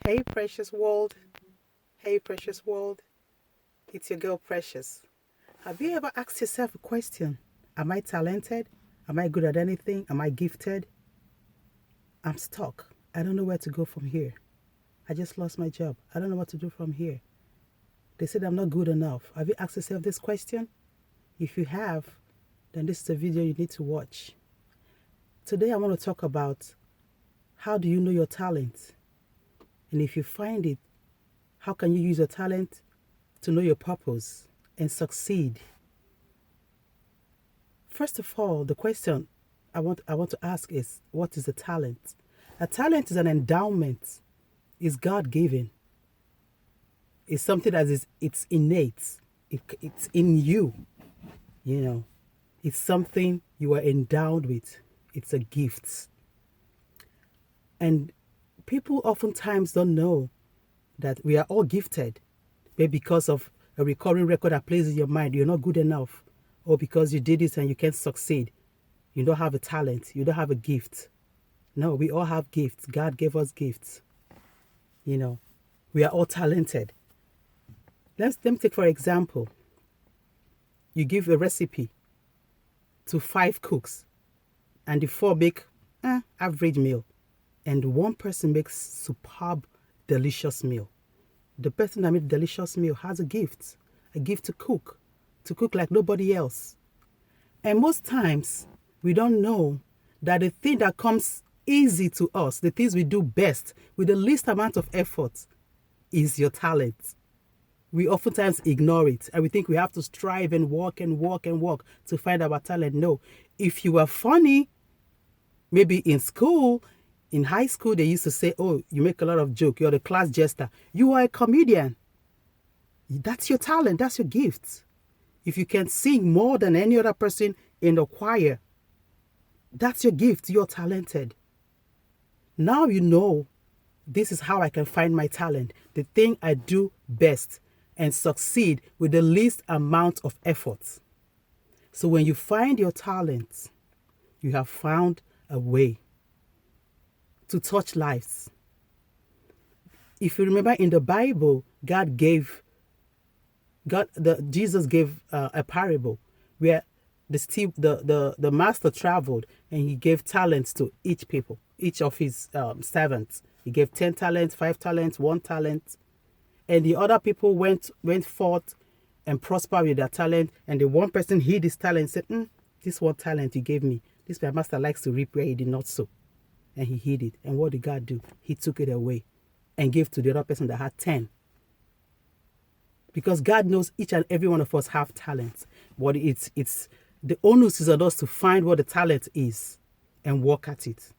Hey, precious world. Hey, precious world. It's your girl, Precious. Have you ever asked yourself a question? Am I talented? Am I good at anything? Am I gifted? I'm stuck. I don't know where to go from here. I just lost my job. I don't know what to do from here. They said I'm not good enough. Have you asked yourself this question? If you have, then this is a video you need to watch. Today I want to talk about how do you know your talent? And if you find it, how can you use your talent to know your purpose and succeed? First of all, the question I want to ask is, what is a talent? A talent is an endowment. It's God-given. It's something that it's innate. It's in you, you know. It's something you are endowed with. It's a gift. And people oftentimes don't know that we are all gifted. Maybe because of a recurring record that plays in your mind, you're not good enough. Or because you did it and you can't succeed. You don't have a talent. You don't have a gift. No, we all have gifts. God gave us gifts. You know, we are all talented. Let me take for example. You give a recipe to 5 cooks and the 4 make average meal. And one person makes superb, delicious meal. The person that made the delicious meal has a gift to cook like nobody else. And most times, we don't know that the thing that comes easy to us, the things we do best with the least amount of effort, is your talent. We oftentimes ignore it and we think we have to strive and work to find our talent. No, if you are funny, maybe in school, in high school, they used to say, oh, you make a lot of jokes. You're the class jester. You are a comedian. That's your talent. That's your gift. If you can sing more than any other person in the choir, that's your gift. You're talented. Now you know this is how I can find my talent. The thing I do best and succeed with the least amount of effort. So when you find your talent, you have found a way to touch lives. If you remember in the Bible, Jesus gave a parable where the master traveled and he gave talents to each of his servants. He gave 10 talents, 5 talents, 1 talent. And the other people went forth and prospered with their talent. And the one person hid his talent and said, this 1 talent you gave me, this my master likes to reap where he did not sow. And he hid it. And what did God do? He took it away and gave to the other person that had 10. Because God knows each and every one of us have talents. But it's the onus is on us to find what the talent is and work at it.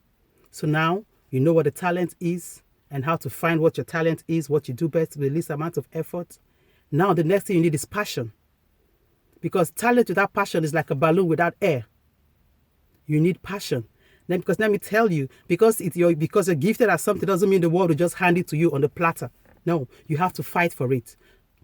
So now you know what the talent is and how to find what your talent is, what you do best with the least amount of effort. Now the next thing you need is passion. Because talent without passion is like a balloon without air. You need passion. Then, because let me tell you, because you're gifted at something doesn't mean the world will just hand it to you on the platter. No, you have to fight for it.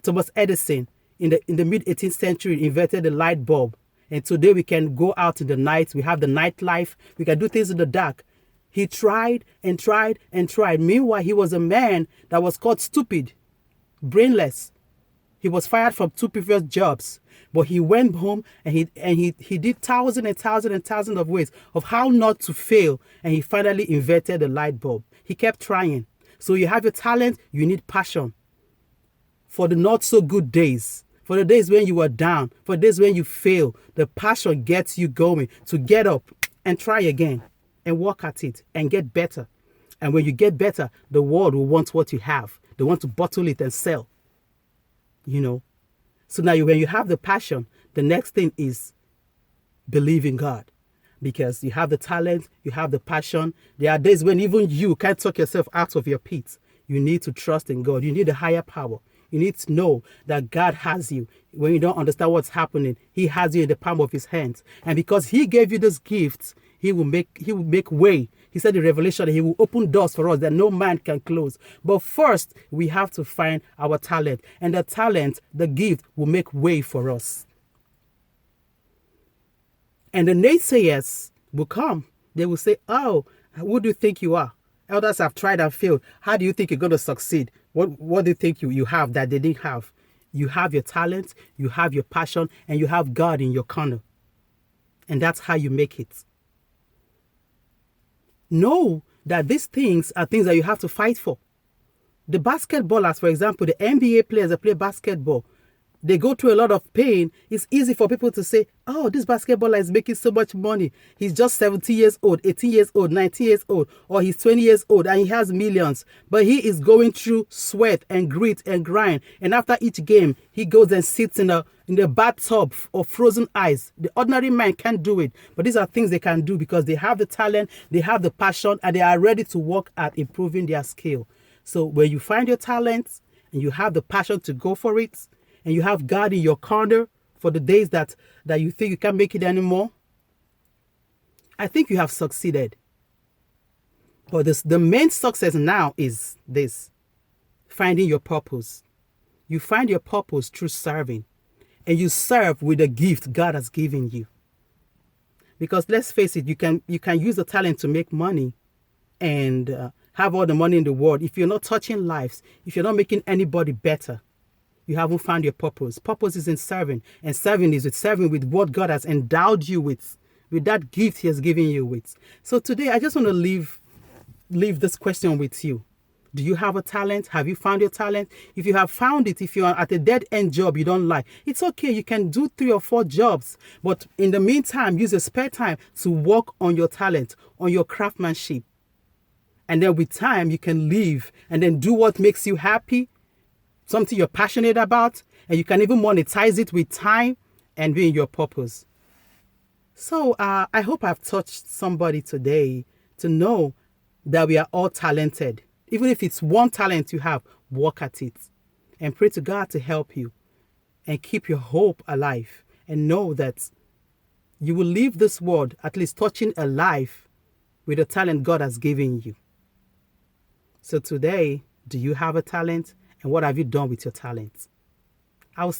Thomas Edison in the mid-18th century invented the light bulb. And today we can go out in the night. We have the nightlife. We can do things in the dark. He tried and tried and tried. Meanwhile, he was a man that was called stupid, brainless. He was fired from 2 previous jobs. But he went home and he did thousands and thousands and thousands of ways of how not to fail. And he finally invented the light bulb. He kept trying. So you have your talent, you need passion. For the not so good days, for the days when you are down, for the days when you fail, the passion gets you going to get up and try again and work at it and get better. And when you get better, the world will want what you have. They want to bottle it and sell. You know. So now when you have the passion, the next thing is believe in God. Because you have the talent, you have the passion. There are days when even you can't talk yourself out of your pit. You need to trust in God. You need a higher power. You need to know that God has you. When you don't understand what's happening, he has you in the palm of his hands. And because he gave you those gifts, he will make way. He said in Revelation that he will open doors for us that no man can close. But first, we have to find our talent. And the talent, the gift, will make way for us. And the naysayers will come. They will say, oh, who do you think you are? Elders have tried and failed. How do you think you're going to succeed? What do you think you have that they didn't have? You have your talent, you have your passion, and you have God in your corner. And that's how you make it. Know that these things are things that you have to fight for. The basketballers, for example, the NBA players that play basketball, they go through a lot of pain. It's easy for people to say, oh, this basketballer is making so much money. He's just 70 years old, 18 years old, 19 years old, or he's 20 years old and he has millions. But he is going through sweat and grit and grind. And after each game, he goes and sits in the bathtub of frozen ice. The ordinary man can't do it. But these are things they can do because they have the talent, they have the passion, and they are ready to work at improving their skill. So when you find your talent and you have the passion to go for it, and you have God in your corner for the days that you think you can't make it anymore, I think you have succeeded. But the main success now is this: finding your purpose. You find your purpose through serving, and you serve with the gift God has given you. Because let's face it, you can use the talent to make money and have all the money in the world. If you're not touching lives, if you're not making anybody better, you haven't found your purpose. Purpose is in serving, and serving is with what God has endowed you with that gift He has given you with. So today, I just want to leave this question with you. Do you have a talent? Have you found your talent? If you have found it, if you are at a dead-end job you don't like, it's okay. You can do 3 or 4 jobs. But in the meantime, use your spare time to work on your talent, on your craftsmanship. And then with time, you can leave and then do what makes you happy, something you're passionate about, and you can even monetize it with time and be in your purpose. So I hope I've touched somebody today to know that we are all talented. Even if it's one talent you have, work at it. And pray to God to help you and keep your hope alive. And know that you will leave this world at least touching a life with the talent God has given you. So today, do you have a talent? And what have you done with your talent? I'll see